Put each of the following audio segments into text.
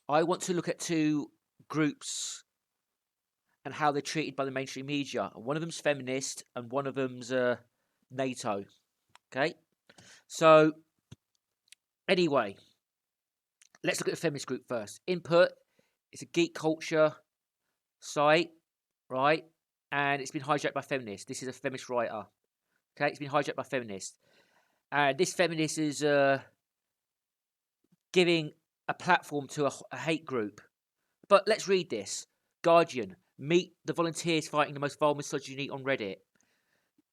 I want to look at two groups and how they're treated by the mainstream media. One of them's feminist and one of them's NATO. Okay, so anyway, let's look at the feminist group first. Input is a geek culture site, right? And it's been hijacked by feminists. This is a feminist writer. Okay, it's been hijacked by feminists. And this feminist is giving a platform to a hate group. But let's read this. Guardian, meet the volunteers fighting the most vile misogyny on Reddit.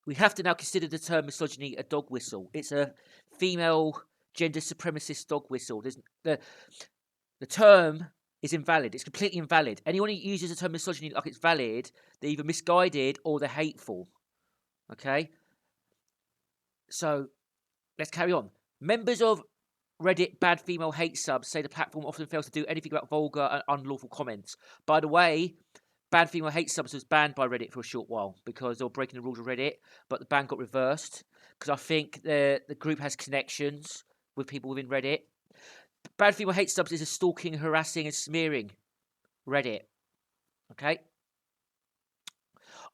We have to now consider the term misogyny a dog whistle. It's a female gender supremacist dog whistle. The term is invalid. It's completely invalid. Anyone who uses the term misogyny like it's valid, they're either misguided or they're hateful. Okay? So, let's carry on. Members of Reddit bad female hate subs say the platform often fails to do anything about vulgar and unlawful comments. By the way, bad female hate subs was banned by Reddit for a short while because they were breaking the rules of Reddit, but the ban got reversed because I think the group has connections with people within Reddit. Bad female hate subs is a stalking, harassing, and smearing Reddit. Okay?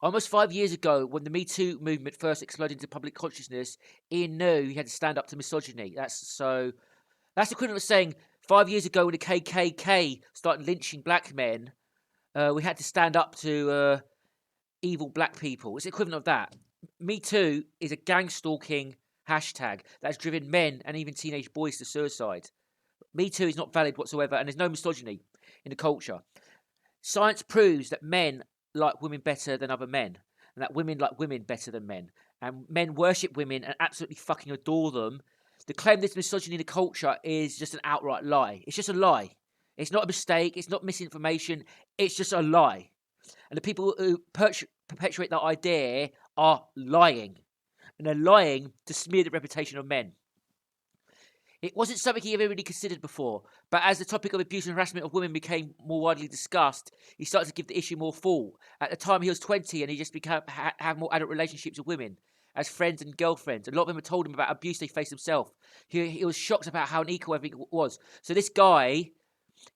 Almost 5 years ago, when the Me Too movement first exploded into public consciousness, Ian knew he had to stand up to misogyny. That's equivalent of saying 5 years ago when the KKK started lynching black men, we had to stand up to evil black people. It's the equivalent of that. Me Too is a gang stalking hashtag that has driven men and even teenage boys to suicide. Me Too is not valid whatsoever, and there's no misogyny in the culture. Science proves that men like women better than other men, and that women like women better than men, and men worship women and absolutely fucking adore them. The claim there's misogyny in the culture is just an outright lie. It's just a lie. It's not a mistake. It's not misinformation. It's just a lie. And the people who perpetuate that idea are lying. And they're lying to smear the reputation of men. It wasn't something he ever really considered before, but as the topic of abuse and harassment of women became more widely discussed, he started to give the issue more thought. At the time, he was 20 and he just began have more adult relationships with women as friends and girlfriends. A lot of them had told him about abuse they faced himself. He was shocked about how unequal everything was. So this guy,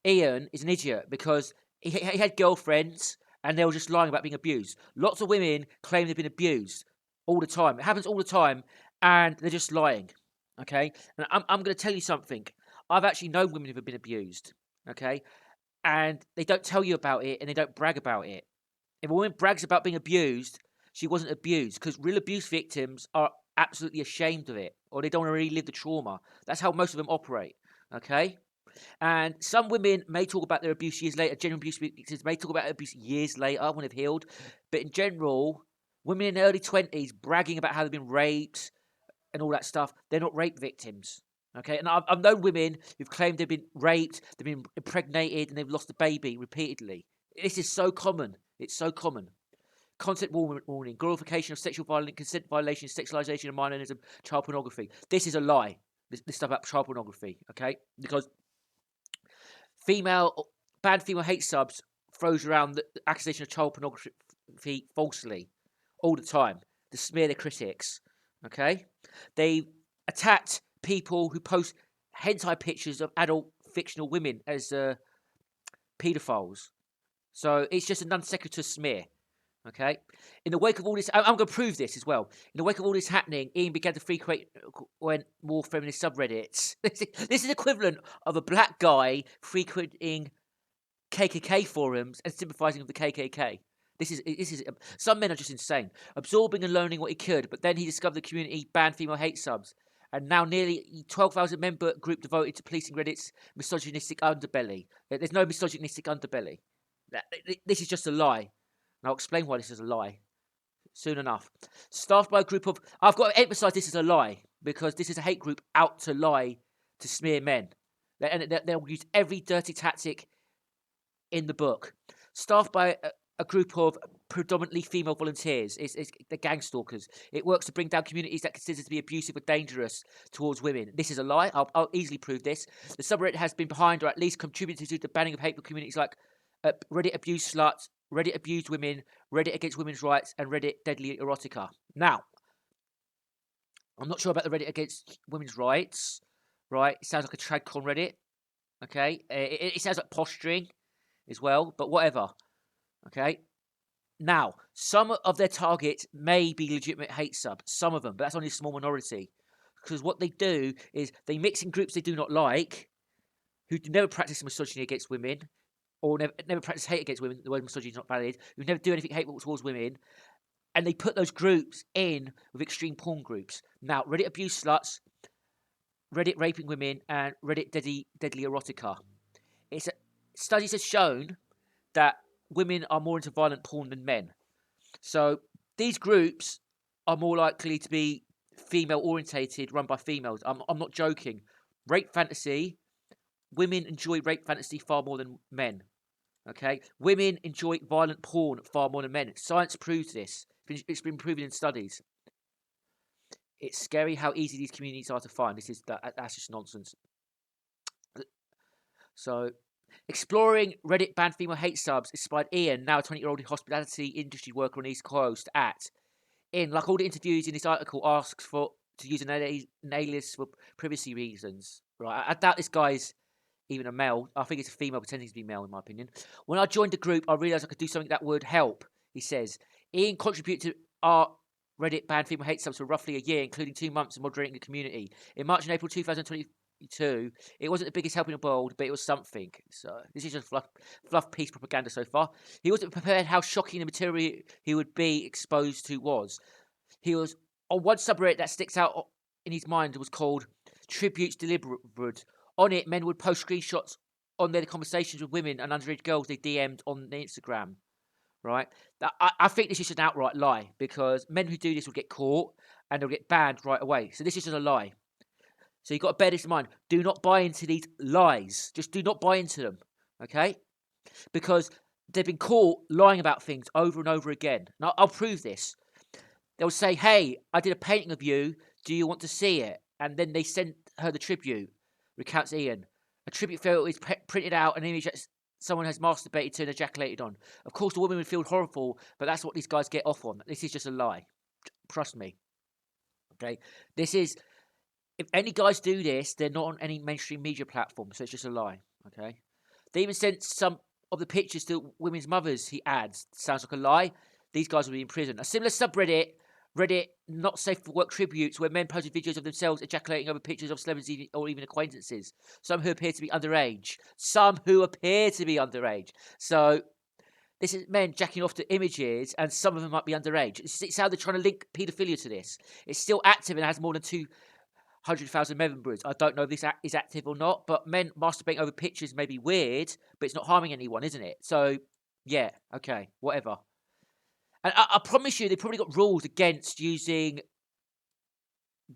Ian, is an idiot because he had girlfriends and they were just lying about being abused. Lots of women claim they've been abused all the time. It happens all the time and they're just lying. Okay, and I'm going to tell you something. I've actually known women who've been abused. Okay, and they don't tell you about it and they don't brag about it. If a woman brags about being abused, she wasn't abused because real abuse victims are absolutely ashamed of it or they don't want to relive the trauma. That's how most of them operate. Okay, and some women may talk about their abuse years later. Genuine abuse victims may talk about abuse years later when they've healed, but in general, women in their early 20s bragging about how they've been raped and all that stuff, they're not rape victims. Okay, and I've known women who've claimed they've been raped, they've been impregnated, and they've lost a baby repeatedly. This is so common. It's so common. Content warning, glorification of sexual violence, consent violations, sexualization of minorism, child pornography. This is a lie. This stuff about child pornography, okay? Because bad female hate subs throws around the accusation of child pornography falsely all the time to smear their critics. Okay, they attacked people who post hentai pictures of adult fictional women as paedophiles. So it's just a non sequitur smear. Okay, in the wake of all this, I'm going to prove this as well. In the wake of all this happening, Ian began to frequent more feminist subreddits. This is equivalent of a black guy frequenting KKK forums and sympathising with the KKK. This is some men are just insane, absorbing and learning what he could, but then he discovered the community banned female hate subs, and now nearly 12,000 member group devoted to policing Reddit's misogynistic underbelly. There's no misogynistic underbelly. This is just a lie, and I'll explain why this is a lie soon enough. Staffed by a group of, I've got to emphasise this is a lie because this is a hate group out to lie to smear men, and they'll use every dirty tactic in the book. Staffed by a group of predominantly female volunteers. It's the gang stalkers. It works to bring down communities that consider to be abusive or dangerous towards women. This is a lie. I'll easily prove this. The subreddit has been behind or at least contributed to the banning of hateful communities like Reddit abuse sluts, Reddit abused women, Reddit against women's rights, and Reddit deadly erotica. Now, I'm not sure about the Reddit against women's rights, right? It sounds like a tradcon Reddit. Okay, it sounds like posturing as well, but whatever. Okay. Now, some of their targets may be legitimate hate subs, some of them, but that's only a small minority. Because what they do is they mix in groups they do not like, who never practice misogyny against women, or never practice hate against women. The word misogyny is not valid. Who never do anything hateful towards women, and they put those groups in with extreme porn groups. Now, Reddit abuse sluts, Reddit raping women, and Reddit deadly erotica. Studies have shown that women are more into violent porn than men. So these groups are more likely to be female orientated, run by females. I'm not joking. Rape fantasy, women enjoy rape fantasy far more than men. Okay, women enjoy violent porn far more than men. Science proves this. It's been proven in studies. It's scary how easy these communities are to find. That's just nonsense. So, exploring Reddit banned female hate subs inspired Ian, now a 20-year-old hospitality industry worker on the East Coast, like all the interviews in this article, asks to use an alias for privacy reasons. Right, I doubt this guy's even a male. I think it's a female pretending to be male, in my opinion. When I joined the group, I realised I could do something that would help, he says. Ian contributed to our Reddit banned female hate subs for roughly a year, including 2 months of moderating the community. In March and April 2022, it wasn't the biggest help in the world, but it was something. So this is just fluff piece propaganda so far. He wasn't prepared how shocking the material he would be exposed to was. He was on one subreddit that sticks out in his mind was called Tributes Delivered. On it, men would post screenshots on their conversations with women and underage girls they DM'd on the Instagram. Right? I think this is an outright lie because men who do this will get caught and they'll get banned right away. So this is just a lie. So you've got to bear this in mind. Do not buy into these lies. Just do not buy into them. Okay? Because they've been caught lying about things over and over again. Now, I'll prove this. They'll say, hey, I did a painting of you. Do you want to see it? And then they send her the tribute, recounts Ian. A tribute photo is printed out, an image that someone has masturbated to and ejaculated on. Of course, the woman would feel horrible, but that's what these guys get off on. This is just a lie. Trust me. Okay? If any guys do this, they're not on any mainstream media platform, so it's just a lie. Okay? They even sent some of the pictures to women's mothers, he adds. Sounds like a lie. These guys will be in prison. A similar subreddit, Reddit not safe for work tributes, where men posted videos of themselves ejaculating over pictures of celebrities or even acquaintances. Some who appear to be underage. So this is men jacking off to images, and some of them might be underage. It's how they're trying to link paedophilia to this. It's still active and has more than 200,000 members. I don't know if this is active or not, but men masturbating over pictures may be weird, but it's not harming anyone, isn't it? So, yeah, okay, whatever. And I promise you, they probably got rules against using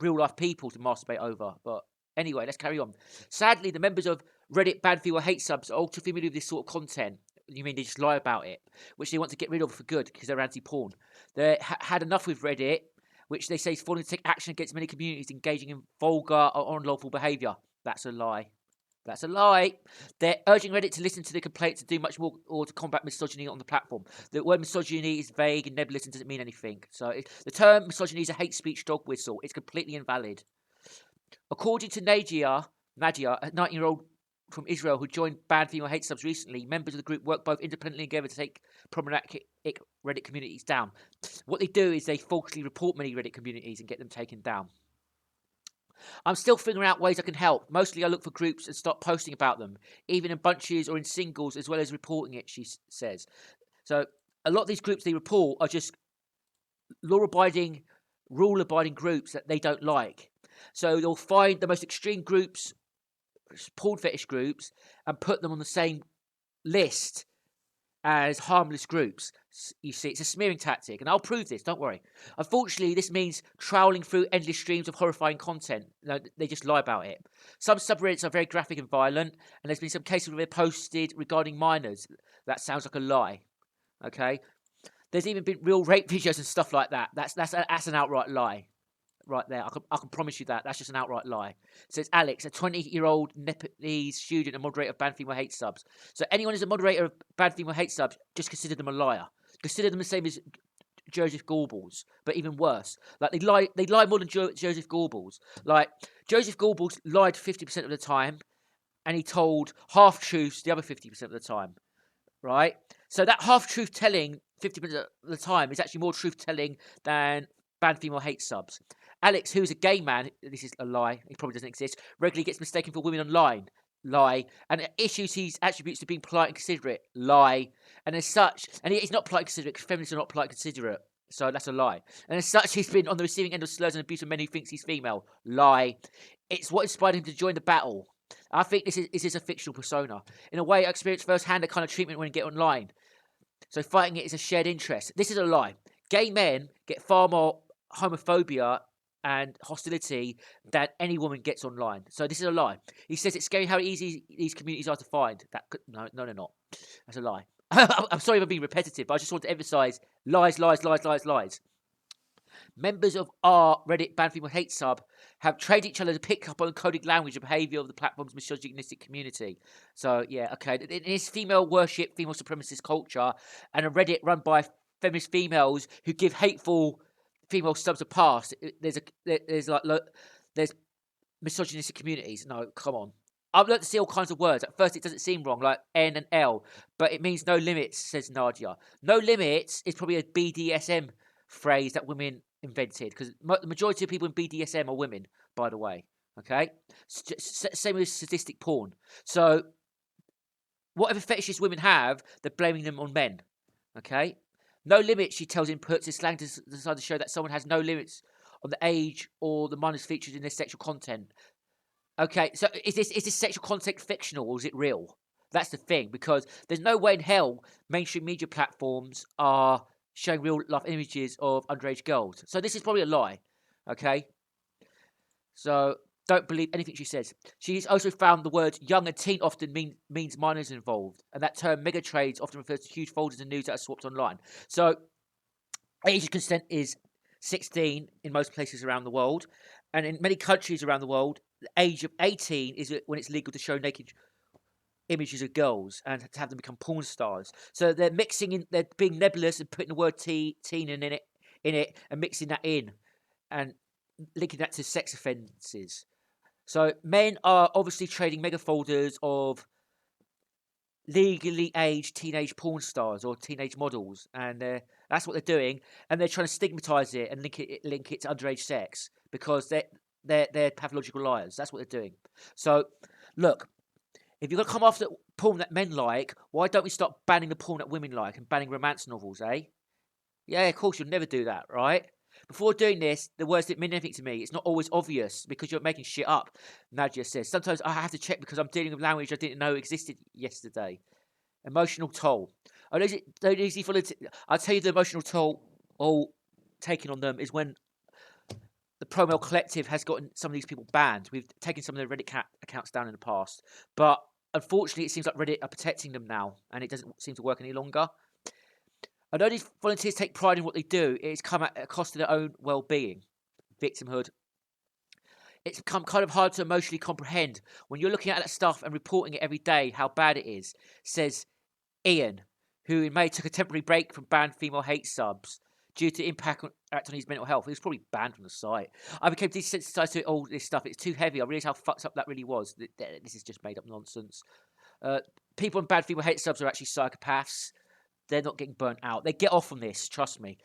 real life people to masturbate over. But anyway, let's carry on. Sadly, the members of Reddit banned female hate subs are all too familiar with this sort of content. You mean they just lie about it, which they want to get rid of for good because they're anti-porn. They had enough with Reddit, which they say is falling to take action against many communities engaging in vulgar or unlawful behaviour. That's a lie. That's a lie. They're urging Reddit to listen to the complaints and do much more or to combat misogyny on the platform. The word misogyny is vague and nebulous and doesn't mean anything. So the term misogyny is a hate speech dog whistle. It's completely invalid. According to Nadia, a 19-year-old from Israel who joined banned female hate subs recently, members of the group work both independently and together to take problematic Reddit communities down. What they do is they falsely report many Reddit communities and get them taken down. I'm still figuring out ways I can help. Mostly I look for groups and start posting about them, even in bunches or in singles, as well as reporting it, she says. So a lot of these groups they report are just rule-abiding groups that they don't like. So they'll find the most extreme groups, porn fetish groups, and put them on the same list as harmless groups. You see, it's a smearing tactic, and I'll prove this, don't worry. Unfortunately, this means trawling through endless streams of horrifying content. No, they just lie about it. Some subreddits are very graphic and violent, and there's been some cases where they're posted regarding minors. That sounds like a lie. Okay? There's even been real rape videos and stuff like that. That's an outright lie. Right there, I can promise you that. That's just an outright lie. So it's Alex, a 20-year-old Nepalese student and moderator of banned female hate subs. So anyone who's a moderator of banned female hate subs, just consider them a liar. Consider them the same as Joseph Goebbels, but even worse. Like they lie more than Joseph Goebbels. Like Joseph Goebbels lied 50% of the time, and he told half truths the other 50% of the time, right? So that half truth telling 50% of the time is actually more truth telling than banned female hate subs. Alex, who's a gay man, this is a lie, he probably doesn't exist, regularly gets mistaken for women online. Lie. And issues he attributes to being polite and considerate. Lie. And as such, and he's not polite and considerate because feminists are not polite and considerate. So that's a lie. And as such, he's been on the receiving end of slurs and abuse of men who thinks he's female. Lie. It's what inspired him to join the battle. I think this is a fictional persona. In a way, I experienced firsthand the kind of treatment when you get online. So fighting it is a shared interest. This is a lie. Gay men get far more homophobia and hostility than any woman gets online. So this is a lie. He says it's scary how easy these communities are to find. No, they're not. That's a lie. I'm sorry if I'm being repetitive, but I just want to emphasise lies, lies, lies, lies, lies. Members of our Reddit Ban Female Hate sub have trained each other to pick up on coded language and behaviour of the platform's misogynistic community. So, yeah, okay. In this female worship, female supremacist culture, and a Reddit run by feminist females who give hateful female subs a pass, there's misogynistic communities. No, come on. I've learned to see all kinds of words. At first, it doesn't seem wrong, like N and L, but it means no limits, says Nadia. No limits is probably a BDSM phrase that women invented, because the majority of people in BDSM are women, by the way. Okay? Same with sadistic porn. So, whatever fetishes women have, they're blaming them on men. Okay? No limits, she tells inputs, is slang designed to show that someone has no limits on the age or the minors featured in their sexual content. Okay, so is this sexual content fictional or is it real? That's the thing, because there's no way in hell mainstream media platforms are showing real life images of underage girls. So this is probably a lie. Okay? So don't believe anything she says. She's also found the words young and teen often means minors involved. And that term mega trades often refers to huge folders of news that are swapped online. So age of consent is 16 in most places around the world. And in many countries around the world, the age of 18 is when it's legal to show naked images of girls and to have them become porn stars. So they're they're being nebulous and putting the word teen in it and mixing that in and linking that to sex offences. So men are obviously trading mega folders of legally aged teenage porn stars or teenage models, and that's what they're doing, and they're trying to stigmatise it and link it to underage sex because they're pathological liars. That's what they're doing. So look, if you're going to come after porn that men like, why don't we start banning the porn that women like and banning romance novels, eh? Yeah, of course, you'll never do that, right? Before doing this, the words didn't mean anything to me. It's not always obvious because you're making shit up, Nadia says. Sometimes I have to check because I'm dealing with language I didn't know existed yesterday. Emotional toll. I'll tell you the emotional toll all taken on them is when the Promel Collective has gotten some of these people banned. We've taken some of their Reddit accounts down in the past. But unfortunately, it seems like Reddit are protecting them now, and it doesn't seem to work any longer. Although these volunteers take pride in what they do, it's come at a cost of their own well-being. Victimhood. It's become kind of hard to emotionally comprehend when you're looking at that stuff and reporting it every day how bad it is, says Ian, who in May took a temporary break from banned female hate subs due to impact on his mental health. He was probably banned from the site. I became desensitized to all this stuff. It's too heavy. I realised how fucked up that really was. This is just made up nonsense. People on banned female hate subs are actually psychopaths. They're not getting burnt out. They get off on this, trust me.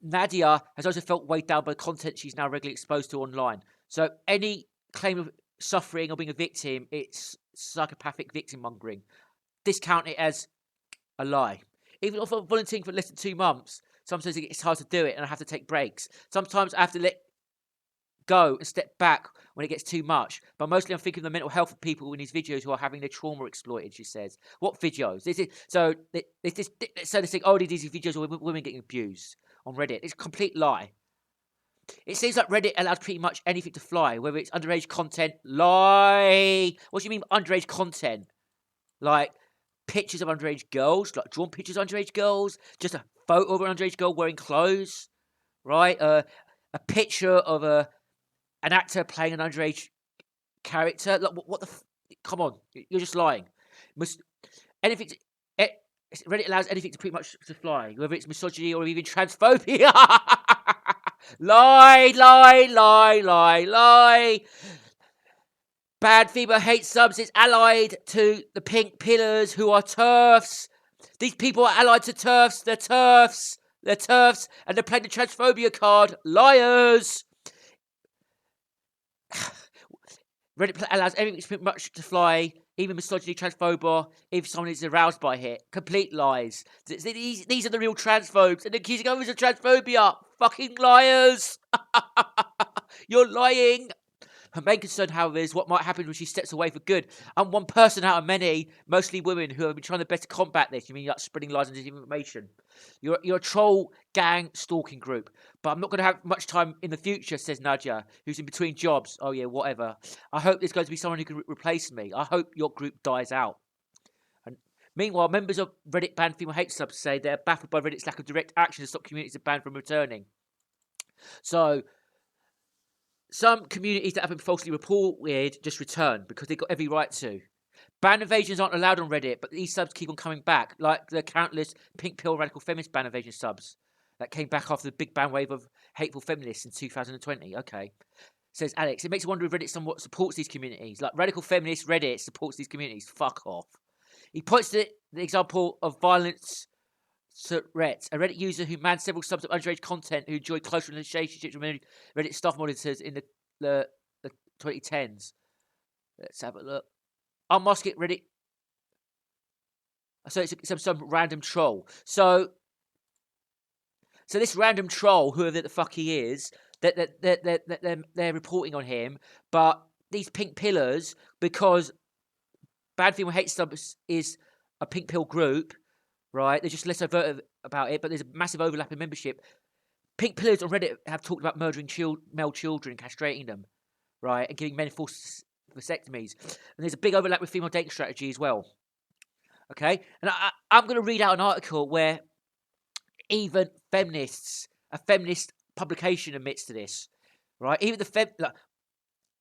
Nadia has also felt weighed down by the content she's now regularly exposed to online. So any claim of suffering or being a victim, it's psychopathic victim mongering. Discount it as a lie. Even if I'm volunteering for less than 2 months, sometimes it's hard to do it and I have to take breaks. Sometimes I have to let go and step back when it gets too much. But mostly I'm thinking of the mental health of people in these videos who are having their trauma exploited, she says. What videos? They think, oh, these videos of women getting abused on Reddit. It's a complete lie. It seems like Reddit allows pretty much anything to fly, whether it's underage content, lie. What do you mean underage content? Like pictures of underage girls, like drawn pictures of underage girls, just a photo of an underage girl wearing clothes, right? A picture of an actor playing an underage character. Like, what the? Come on, you're just lying. Anything. Reddit allows anything to pretty much to fly, whether it's misogyny or even transphobia. Lie, lie, lie, lie, lie. Bad female hate subs is allied to the pink pillars who are TERFs. These people are allied to TERFs. They're TERFs. They're TERFs. And they're playing the transphobia card. Liars. Reddit allows everything much to fly, even misogyny, transphobia, if someone is aroused by it. Complete lies. These are the real transphobes, and accusing others of transphobia. Fucking liars. You're lying. Her main concern, however, is what might happen when she steps away for good. I'm one person out of many, mostly women, who have been trying their best to combat this. You mean like spreading lies and disinformation? You're a troll gang stalking group, but I'm not going to have much time in the future, says Nadia, who's in between jobs. Oh yeah, whatever. I hope there's going to be someone who can replace me. I hope your group dies out. And meanwhile, members of Reddit banned female hate subs say they're baffled by Reddit's lack of direct action to stop communities of banned from returning. So some communities that have been falsely reported just return because they've got every right to. Ban invasions aren't allowed on Reddit, but these subs keep on coming back, like the countless pink pill radical feminist ban invasion subs that came back after the big ban wave of hateful feminists in 2020. Okay. Says Alex, it makes you wonder if Reddit somewhat supports these communities. Like radical feminist Reddit supports these communities. Fuck off. He points to the example of violence threats, a Reddit user who manned several subs of underage content who enjoyed close relationships with Reddit staff monitors in the 2010s. Let's have a look. Unmasking Reddit. So it's some random troll. So this random troll, whoever the fuck he is, they're reporting on him. But these pink pillars, because Bad Female Hate Subs is a pink pill group, right? They're just less overt about it, but there's a massive overlap in membership. Pink pillars on Reddit have talked about murdering male children, castrating them, right, and giving men forced vasectomies. And there's a big overlap with female dating strategy as well. Okay, and I'm going to read out an article where even feminists, a feminist publication, admits to this, right? Even the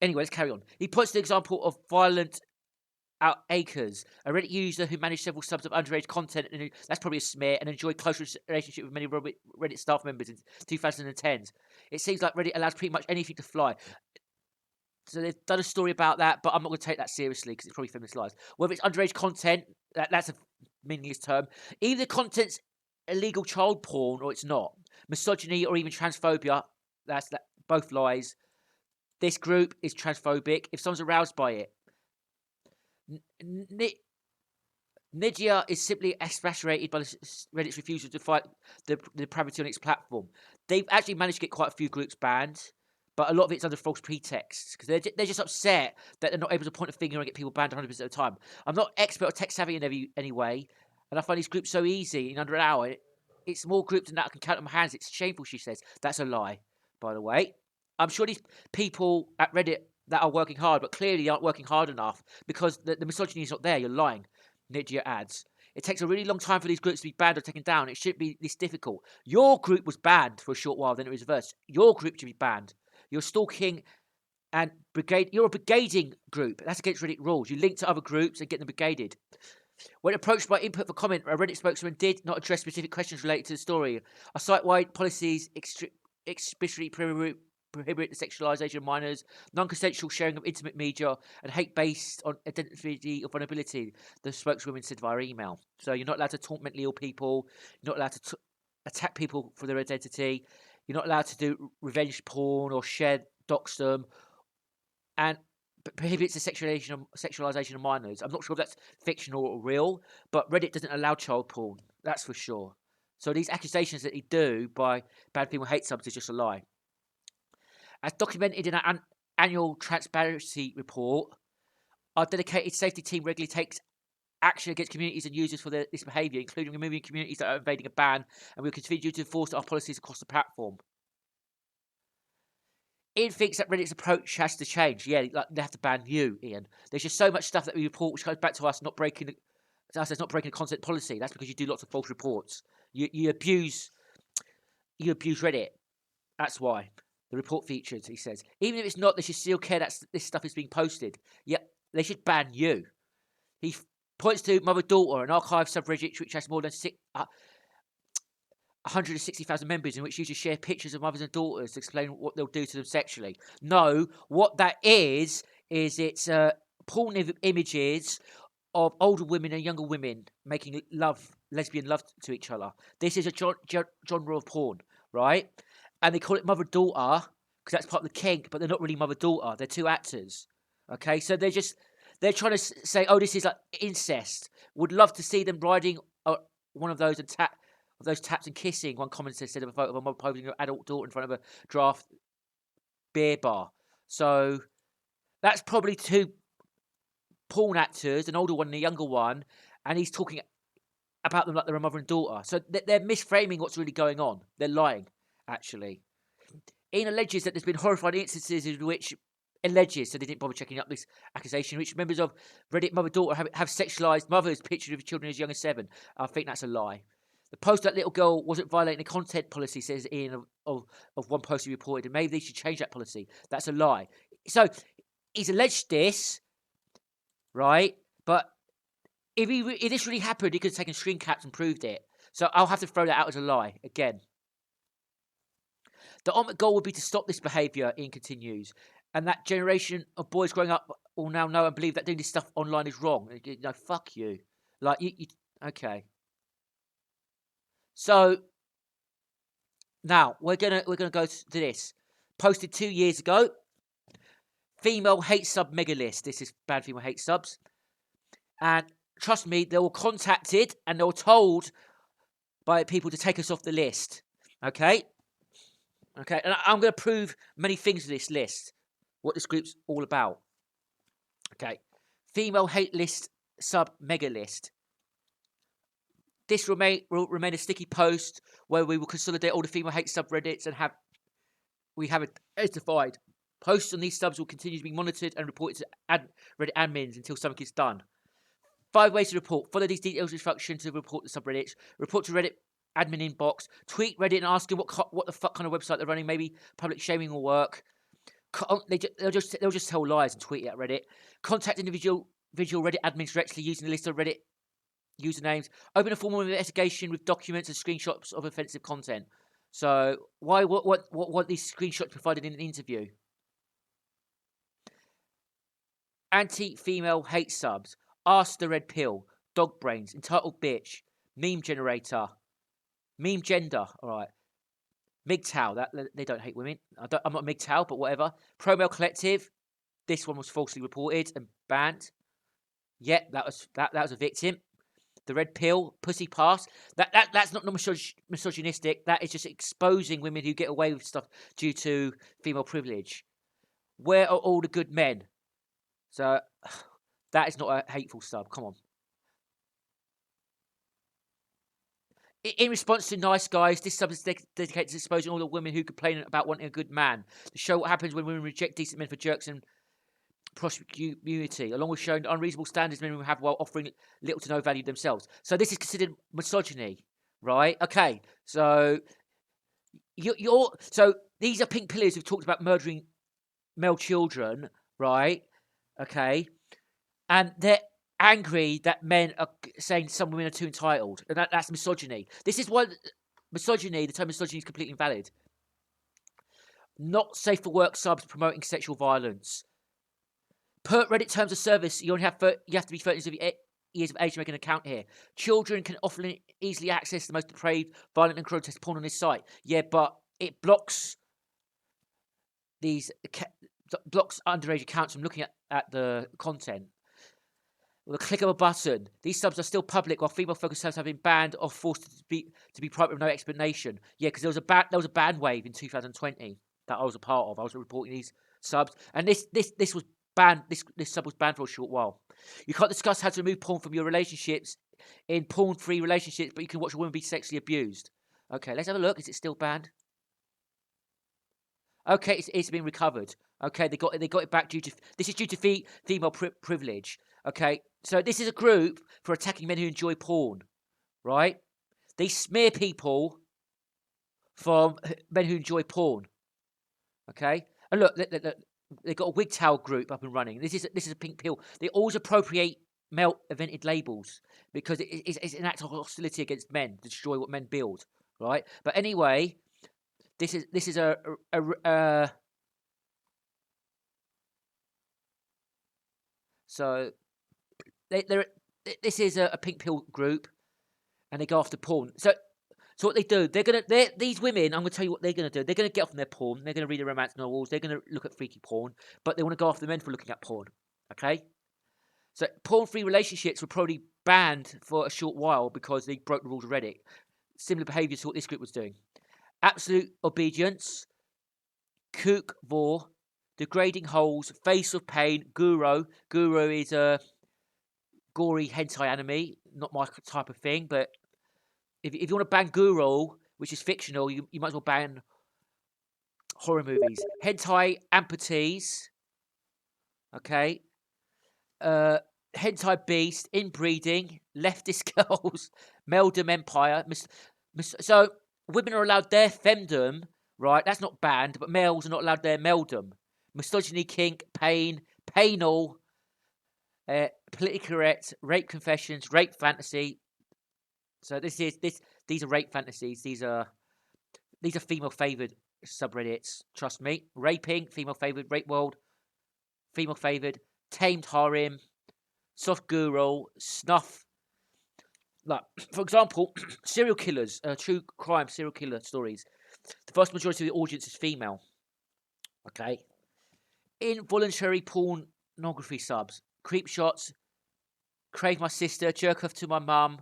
anyway, let's carry on. He points to the example of Violent Out Acres, a Reddit user who managed several subs of underage content, and that's probably a smear, and enjoyed close relationship with many Reddit staff members in 2010s. It seems like Reddit allows pretty much anything to fly. So they've done a story about that, but I'm not going to take that seriously because it's probably feminist lies. Whether it's underage content, that's a meaningless term. Either the content's illegal child porn or it's not. Misogyny or even transphobia, that's both lies. This group is transphobic if someone's aroused by it. Nidia is simply exasperated by Reddit's refusal to fight the depravity on its platform. They've actually managed to get quite a few groups banned, but a lot of it's under false pretexts because they're just upset that they're not able to point a finger and get people banned 100% of the time. I'm not expert or tech savvy in any way, and I find these groups so easy in under an hour. It's more groups than that I can count on my hands. It's shameful, she says. That's a lie, by the way. I'm sure these people at Reddit that are working hard, but clearly aren't working hard enough because the misogyny is not there. You're lying. Nidia adds. It takes a really long time for these groups to be banned or taken down. It shouldn't be this difficult. Your group was banned for a short while, then it was reversed. Your group should be banned. You're stalking and you're a brigading group. That's against Reddit rules. You link to other groups and get them brigaded. When approached by input for comment, a Reddit spokesman did not address specific questions related to the story. Our site-wide policies explicitly prohibit the sexualization of minors, non-consensual sharing of intimate media, and hate based on identity or vulnerability, the spokeswoman said via email. So you're not allowed to taunt mentally ill people, you're not allowed to attack people for their identity, you're not allowed to do revenge porn or dox them, and prohibits the sexualization of minors. I'm not sure if that's fictional or real, but Reddit doesn't allow child porn, that's for sure. So these accusations that they do by Bad People Hate Subs is just a lie. As documented in our annual transparency report, our dedicated safety team regularly takes action against communities and users for this behaviour, including removing communities that are evading a ban, and we will continue to enforce our policies across the platform. Ian thinks that Reddit's approach has to change. Yeah, like they have to ban you, Ian. There's just so much stuff that we report which goes back to us not breaking the content policy. That's because you do lots of false reports. You abuse Reddit. That's why. The report features, he says. Even if it's not, they should still care that this stuff is being posted. Yeah, they should ban you. He points to Mother-Daughter, an archive subreddit which has more than 160,000 members, in which users share pictures of mothers and daughters to explain what they'll do to them sexually. No, what that is is it's porn images of older women and younger women making lesbian love to each other. This is a genre of porn, right? And they call it mother-daughter because that's part of the kink, but they're not really mother-daughter. They're two actors. Okay, so they're trying to say, oh, this is like incest. Would love to see them riding one of those and taps and kissing. One commentator said of a photo of a mother posing an adult daughter in front of a draft beer bar. So that's probably two porn actors, an older one and a younger one, and he's talking about them like they're a mother and daughter. So they're misframing what's really going on. They're lying, actually. Ian alleges that there's been horrifying instances in which so they didn't bother checking up this accusation, which members of Reddit mother-daughter have sexualised mothers pictured of children as young as 7. I think that's a lie. The post that little girl wasn't violating the content policy, says Ian of one post he reported, and maybe they should change that policy. That's a lie. So he's alleged this, right? But if this really happened, he could have taken screen caps and proved it. So I'll have to throw that out as a lie again. The ultimate goal would be to stop this behaviour, Ian continues, and that generation of boys growing up will now know and believe that doing this stuff online is wrong. No, fuck you. Like you okay. So now we're gonna go to this. Posted 2 years ago. Female hate sub mega list. This is bad female hate subs. And trust me, they were contacted and they were told by people to take us off the list. Okay? Okay, and I'm going to prove many things with this list, what this group's all about. Okay, female hate list sub mega list. This will remain a sticky post where we will consolidate all the female hate subreddits and have it identified. Posts on these subs will continue to be monitored and reported to Reddit admins until something is done. 5 ways to report. Follow these detailed instructions to report the subreddits. Report to Reddit admin inbox. Tweet Reddit and ask them what the fuck kind of website they're running. Maybe public shaming will work. They'll just tell lies and tweet it at Reddit. Contact individual Reddit admins directly using the list of Reddit usernames. Open a formal investigation with documents and screenshots of offensive content. So why what these screenshots provided in an interview? Anti-female hate subs. Ask the red pill. Dog brains. Entitled bitch. Meme generator. Meme gender. All right. MGTOW. That they don't hate women. I'm not MGTOW, but whatever. Pro Male Collective. This one was falsely reported and banned. Yep, that was a victim. The red pill, pussy pass. That's not misogynistic. That is just exposing women who get away with stuff due to female privilege. Where are all the good men? So that is not a hateful sub. Come on. In response to Nice Guys, this sub is dedicated to exposing all the women who complain about wanting a good man. To show what happens when women reject decent men for jerks and promiscuity, along with showing the unreasonable standards men will have while offering little to no value themselves. So this is considered misogyny, right? Okay, so so these are pink pillars who've talked about murdering male children, right? Okay, and they're angry that men are saying some women are too entitled, and that's misogyny. This is why misogyny, the term misogyny, is completely invalid. Not safe for work subs promoting sexual violence. Per Reddit terms of service, you have to be 30 years of age to make an account here. Children can often easily access the most depraved, violent, and grotesque porn on this site. Yeah, but it blocks underage accounts from looking at the content. With a click of a button, these subs are still public, while female-focused subs have been banned or forced to be private with no explanation. Yeah, because there was a ban wave in 2020 that I was a part of. I was reporting these subs, and this was banned. This sub was banned for a short while. You can't discuss how to remove porn from your relationships in porn-free relationships, but you can watch a woman be sexually abused. Okay, let's have a look. Is it still banned? Okay, it's been recovered. Okay, they got it back due to female privilege. Okay, so this is a group for attacking men who enjoy porn, right? They smear people from men who enjoy porn. Okay, and look, they got a wigtail group up and running. This is a pink pill. They always appropriate male invented labels because it's an act of hostility against men to destroy what men build, right? But anyway, this is a So this is a pink pill group, and they go after porn. So what they do, these women. I'm gonna tell you what they're gonna do. They're gonna get off on their porn. They're gonna read the romance novels. They're gonna look at freaky porn, but they want to go after the men for looking at porn. Okay. So porn-free relationships were probably banned for a short while because they broke the rules of Reddit. Similar behaviour to what this group was doing. Absolute obedience, kook vor, degrading holes, face of pain, guru. Guru is a gory hentai anime, not my type of thing, but if you want to ban guru, which is fictional, you might as well ban horror movies. Hentai amputees, okay? Hentai beast, inbreeding, leftist girls, meldom empire. So women are allowed their femdom, right? That's not banned, but males are not allowed their meldom. Misogyny, kink, pain, painal, politically correct, rape confessions, rape fantasy. So these are rape fantasies. These are female favored subreddits. Trust me. Raping, female favored, rape world, female favored, tamed harem, soft guru, snuff. Like, for example, serial killers, true crime serial killer stories. The vast majority of the audience is female. Okay. Involuntary pornography subs, creep shots, crave my sister, jerk off to my mum.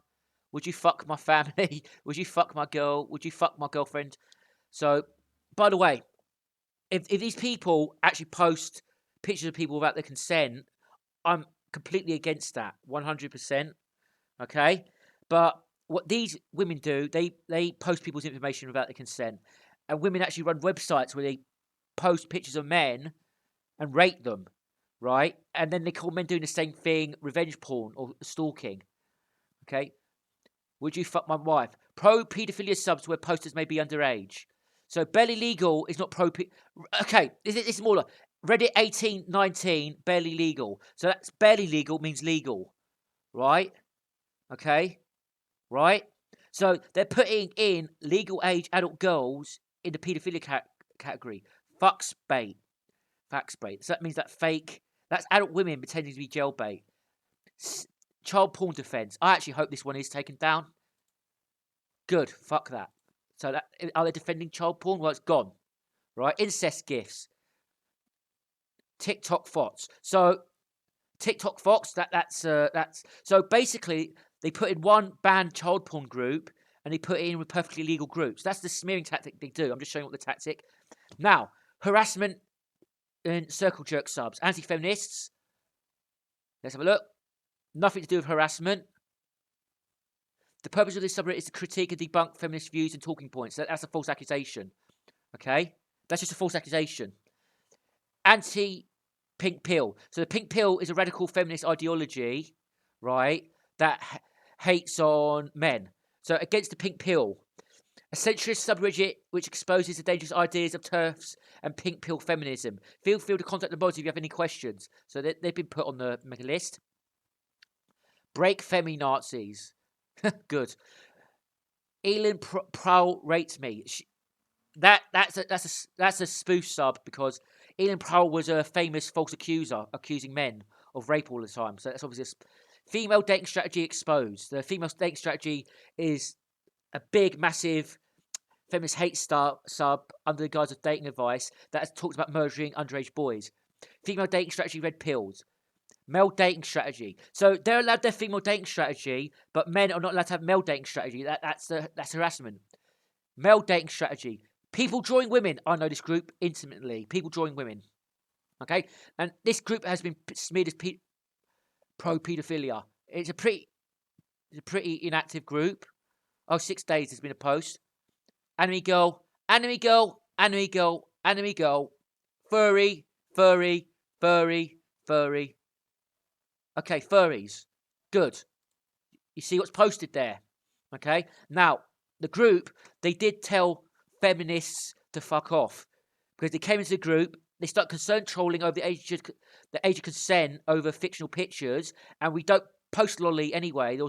Would you fuck my family? Would you fuck my girl? Would you fuck my girlfriend? So, by the way, if these people actually post pictures of people without their consent, I'm completely against that, 100%. Okay, but what these women do, they post people's information without their consent, and women actually run websites where they post pictures of men and rate them, right? And then they call men doing the same thing revenge porn or stalking. Okay, would you fuck my wife? Pro paedophilia subs where posters may be underage. So barely legal is not pro. Okay, this is more like Reddit 1819 barely legal. So that's barely legal means legal, right? Okay, right. So they're putting in legal age adult girls in the paedophilia category. Fucks bait. Facts bait. So that means that fake. That's adult women pretending to be jailbait. Child porn defense. I actually hope this one is taken down. Good. Fuck that. So that are they defending child porn? Well, it's gone. Right. Incest gifts. TikTok fots. So TikTok fox. That's so basically they put in one banned child porn group and they put it in with perfectly legal groups. That's the smearing tactic they do. I'm just showing what the tactic. Now harassment and circle jerk subs. Anti-feminists. Let's have a look. Nothing to do with harassment. The purpose of this subreddit is to critique and debunk feminist views and talking points. That's a false accusation. Okay? That's just a false accusation. Anti-pink pill. So the pink pill is a radical feminist ideology, right, that hates on men. So against the pink pill. A centrist subreddit which exposes the dangerous ideas of TERFs and pink pill feminism. Feel free to contact the boys if you have any questions. So they've been put on the mega list. Break femi-Nazis. Good. Elin Prowl rates me. That's a spoof sub because Elin Prowl was a famous false accuser, accusing men of rape all the time. So that's obviously female dating strategy exposed. The female dating strategy is a big, massive feminist hate sub under the guise of dating advice that talks about murdering underage boys. Female dating strategy red pills. Male dating strategy. So they're allowed their female dating strategy, but men are not allowed to have male dating strategy. That's harassment. Male dating strategy. People drawing women. I know this group intimately. People drawing women. Okay? And this group has been smeared as pro-paedophilia. It's a pretty inactive group. Oh, 6 days there's been a post. Anime girl, anime girl, anime girl, anime girl. Furry, furry, furry, furry. Okay, furries. Good. You see what's posted there. Okay? Now, the group, they did tell feminists to fuck off. Because they came into the group, they start concerned trolling over the age of consent over fictional pictures, and we don't post lolly anyway. There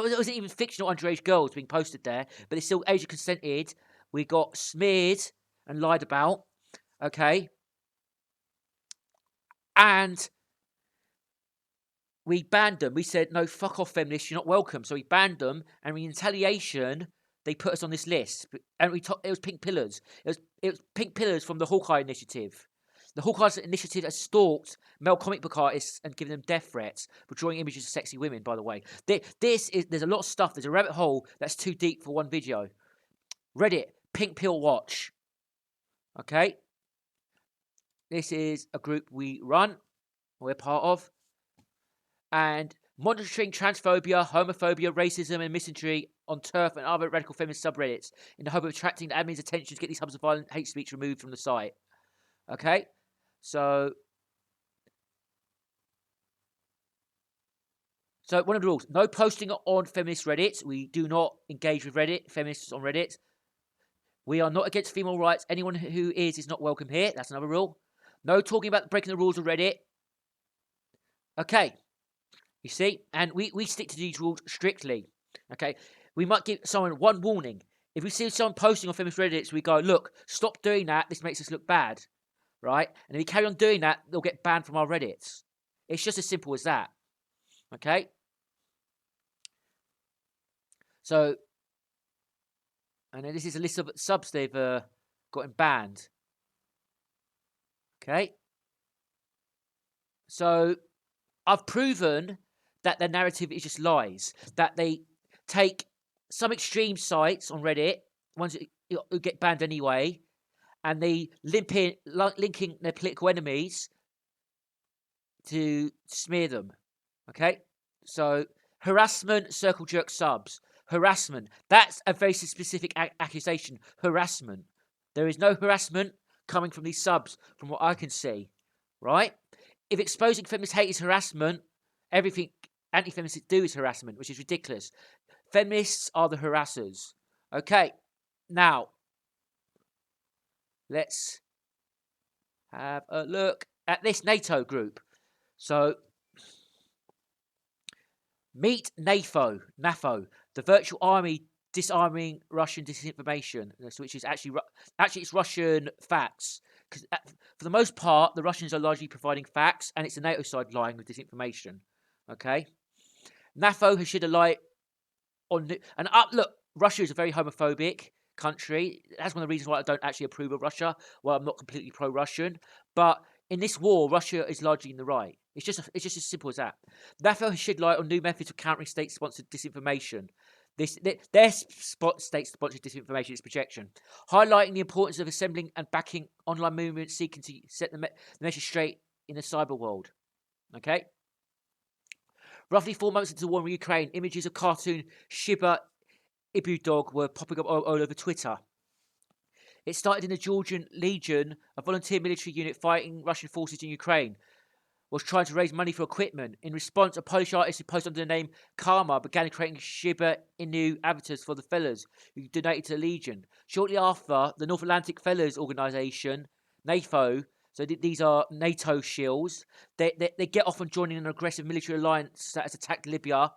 wasn't even fictional underage girls being posted there, but they still age consented. We got smeared and lied about. Okay? And we banned them. We said, no, fuck off, feminists, you're not welcome. So we banned them, and in retaliation, they put us on this list. And it was pink pillars. It was pink pillars from the Hawkeye Initiative. The Hawkeye Initiative has stalked male comic book artists and given them death threats for drawing images of sexy women, by the way. There's a lot of stuff. There's a rabbit hole that's too deep for one video. Reddit, Pink Pill Watch. Okay? This is a group we're part of. And monitoring transphobia, homophobia, racism, and misandry on TERF and other radical feminist subreddits in the hope of attracting the admin's attention to get these hubs of violent hate speech removed from the site. Okay? So one of the rules, no posting on feminist Reddit. We do not engage with Reddit, feminists on Reddit. We are not against female rights. Anyone who is not welcome here. That's another rule. No talking about breaking the rules of Reddit. Okay. You see? And we stick to these rules strictly. Okay? We might give someone one warning. If we see someone posting on feminist Reddits, we go, look, stop doing that. This makes us look bad. Right? And if you carry on doing that, they'll get banned from our Reddits. It's just as simple as that. Okay? So, and then this is a list of subs they've gotten banned. Okay? So, I've proven that their narrative is just lies. That they take some extreme sites on Reddit, ones who get banned anyway, and they linking their political enemies to smear them. Okay? So, harassment, circle jerk subs. Harassment. That's a very specific accusation. Harassment. There is no harassment coming from these subs, from what I can see. Right? If exposing feminist hate is harassment, everything anti-feminists do is harassment, which is ridiculous. Feminists are the harassers. Okay, now, let's have a look at this NATO group. So, meet NAFO, the virtual army disarming Russian disinformation, which is actually it's Russian facts. Because for the most part, the Russians are largely providing facts, and it's the NATO side lying with disinformation. Okay, NAFO has shed a light on look. Russia is a very homophobic country. That's one of the reasons why I don't actually approve of Russia. Well, I'm not completely pro-Russian, but in this war, Russia is largely in the right. It's just as simple as that. NAFO has shed light on new methods of countering state-sponsored disinformation. Their state-sponsored disinformation is projection, highlighting the importance of assembling and backing online movements seeking to set the message straight in the cyber world. Okay? Roughly 4 months into the war in Ukraine, images of cartoon Shiba Inu dog were popping up all over Twitter. It started in the Georgian Legion, a volunteer military unit fighting Russian forces in Ukraine, was trying to raise money for equipment. In response, a Polish artist who posted under the name Karma began creating Shiba Inu avatars for the fellas who donated to the Legion. Shortly after, the North Atlantic Fellas Organisation, NAFO, so these are NATO shills, they get off on joining an aggressive military alliance that has attacked Libya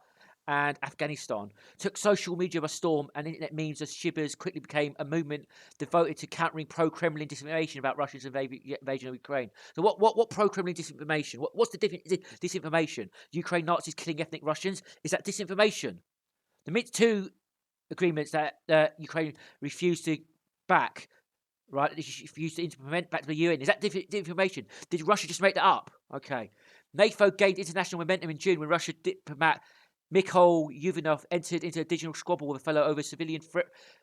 and Afghanistan, took social media by storm, and internet memes as Shibas quickly became a movement devoted to countering pro-Kremlin disinformation about Russia's invasion of Ukraine. So what pro-Kremlin disinformation? What's the disinformation? Ukraine Nazis killing ethnic Russians? Is that disinformation? The Minsk II agreements that Ukraine refused to back, right? They refused to implement back to the UN. Is that disinformation? Did Russia just make that up? Okay. NAFO gained international momentum in June when Russia diplomat Mikhail Yuvanov entered into a digital squabble with a fellow over civilian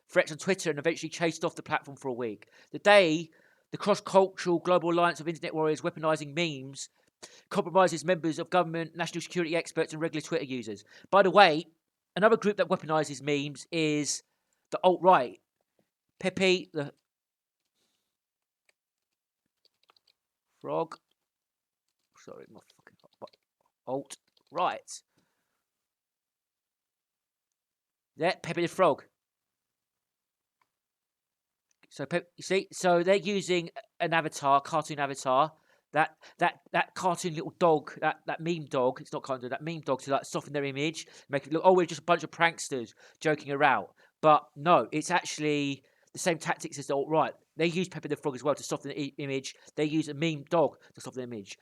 threats on Twitter and eventually chased off the platform for a week. The day the cross-cultural global alliance of internet warriors weaponizing memes compromises members of government, national security experts, and regular Twitter users. By the way, another group that weaponizes memes is the alt-right. Pepe the Frog. Sorry, my fucking alt-right. Yeah, Pepe the Frog. So you see, so they're using an avatar, cartoon avatar, that cartoon little dog, that meme dog. It's not cartoon, that meme dog to like soften their image, make it look. Oh, we're just a bunch of pranksters joking around. But no, it's actually the same tactics as the alt-right. They use Pepe the Frog as well to soften the image. They use a meme dog to soften the image.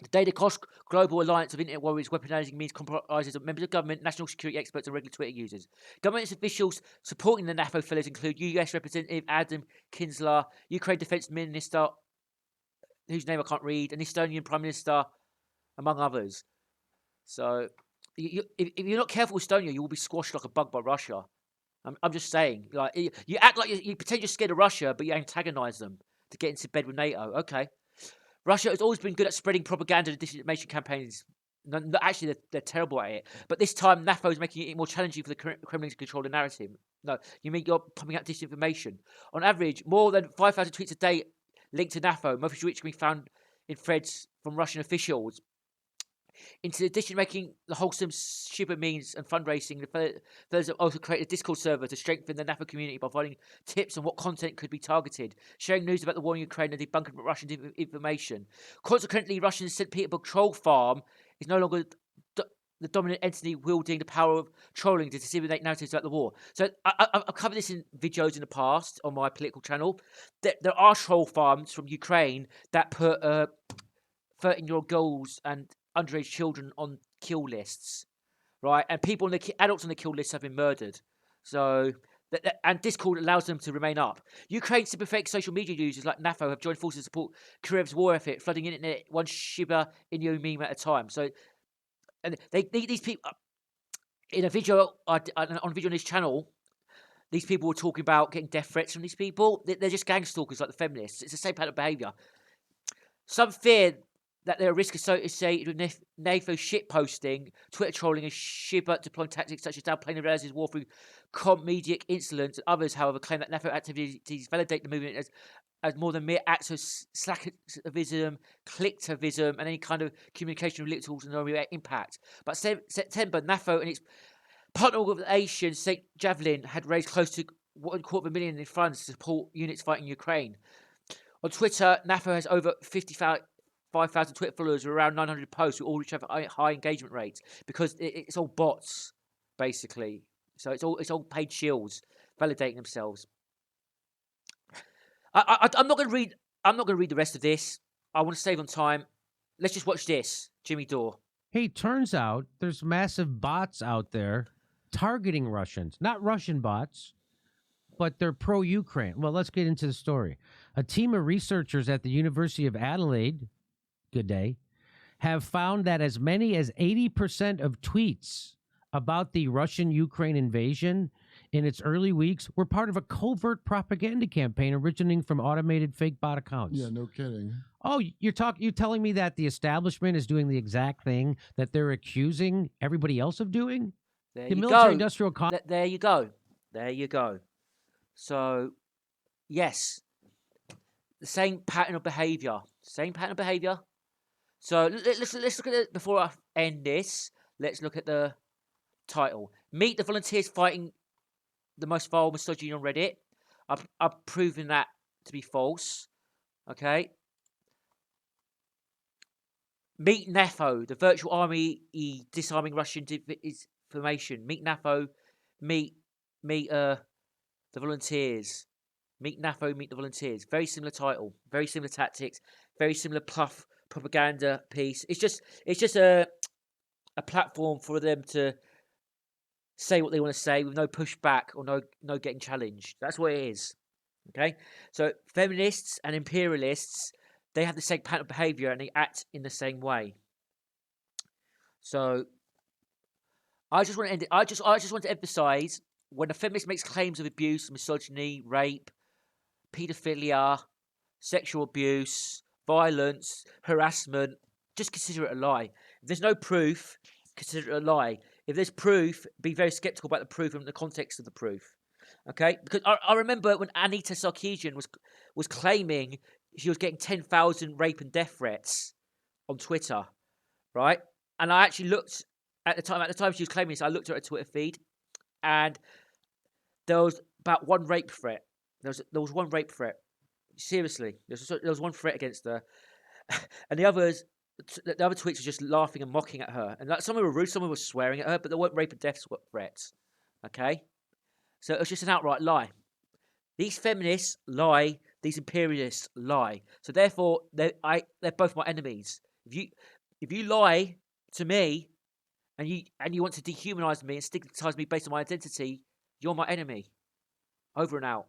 Today, the Koch Global Alliance of Internet Warriors weaponizing means comprises of members of government, national security experts, and regular Twitter users. Government officials supporting the NAFO fellows include US Representative Adam Kinzler, Ukraine Defense Minister, whose name I can't read, and Estonian Prime Minister, among others. So, if you're not careful with Estonia, you will be squashed like a bug by Russia. I'm just saying, like you act like you pretend you're scared of Russia, but you antagonize them to get into bed with NATO. Okay, Russia has always been good at spreading propaganda and disinformation campaigns. No, actually, they're terrible at it. But this time, NAFO is making it more challenging for the Kremlin to control the narrative. No, you mean you're pumping out disinformation? On average, more than 5,000 tweets a day linked to NAFO, most of which can be found in threads from Russian officials. In addition to making the wholesome Shiba means and fundraising, the fellows have also created a Discord server to strengthen the NAFO community by providing tips on what content could be targeted, sharing news about the war in Ukraine and debunking Russian information. Consequently, Russia's St. Petersburg troll farm is no longer the dominant entity wielding the power of trolling to disseminate narratives about the war. So I've covered this in videos in the past on my political channel. There are troll farms from Ukraine that put 13-year-old girls and underage children on kill lists, right? And people, adults on the kill list have been murdered. So, and Discord allows them to remain up. Ukraine's sympathetic social media users like NAFO have joined forces to support Kyiv's war effort, flooding internet one Shiba Inu meme at a time. So, and these people in a video on a video on this channel, these people were talking about getting death threats from these people. They're just gang stalkers like the feminists. It's the same pattern of behaviour. Some fear that there are risks associated with NAFO shitposting, Twitter trolling, and Shiba deploying tactics such as downplaying the realities war through comedic insolence. Others, however, claim that NAFO activities validate the movement as more than mere acts of slacktivism, clicktivism, and any kind of communication with little to no impact. But September, NAFO and its partner organisation, St. Javelin, had raised close to $250,000 in funds to support units fighting Ukraine. On Twitter, NAFO has over 5,000 Twitter followers with around 900 posts, who all which have high engagement rates because it's all bots, basically. So it's all paid shills validating themselves. I'm not going to read. I'm not going to read the rest of this. I want to save on time. Let's just watch this. Jimmy Dore. Hey, turns out there's massive bots out there targeting Russians. Not Russian bots, but they're pro-Ukraine. Well, let's get into the story. A team of researchers at the University of Adelaide, good day, have found that as many as 80% of tweets about the Russian-Ukraine invasion in its early weeks were part of a covert propaganda campaign originating from automated fake bot accounts. Yeah, no kidding. Oh, you're telling me that the establishment is doing the exact thing that they're accusing everybody else of doing? There the you military-industrial There you go. There you go. So, yes, the same pattern of behaviour. Same pattern of behaviour. So let's look at it before I end this. Let's look at the title. Meet the volunteers fighting the most vile misogyny on Reddit. I've proven that to be false. Okay. Meet NAFO, the virtual army disarming Russian disinformation. Meet NAFO. Meet the volunteers. Meet NAFO. Meet the volunteers. Very similar title. Very similar tactics. Very similar propaganda piece. It's just a platform for them to say what they want to say with no pushback or no getting challenged. That's what it is. Okay? So feminists and imperialists, they have the same pattern of behaviour and they act in the same way. So I just want to end it. I just want to emphasise, when a feminist makes claims of abuse, misogyny, rape, paedophilia, sexual abuse, violence, harassment, just consider it a lie. If there's no proof, consider it a lie. If there's proof, be very sceptical about the proof and the context of the proof. Okay? Because I remember when Anita Sarkeesian was claiming she was getting 10,000 rape and death threats on Twitter, right? And I actually looked at the time she was claiming this, I looked at her Twitter feed, and there was about one rape threat. There was one rape threat. Seriously, there was one threat against her, and the other tweets were just laughing and mocking at her. And some of them were rude, some of them were swearing at her, but there weren't rape and death threats. Okay, so it was just an outright lie. These feminists lie. These imperialists lie. So therefore, they're both my enemies. If you lie to me and you want to dehumanize me and stigmatize me based on my identity, you're my enemy. Over and out.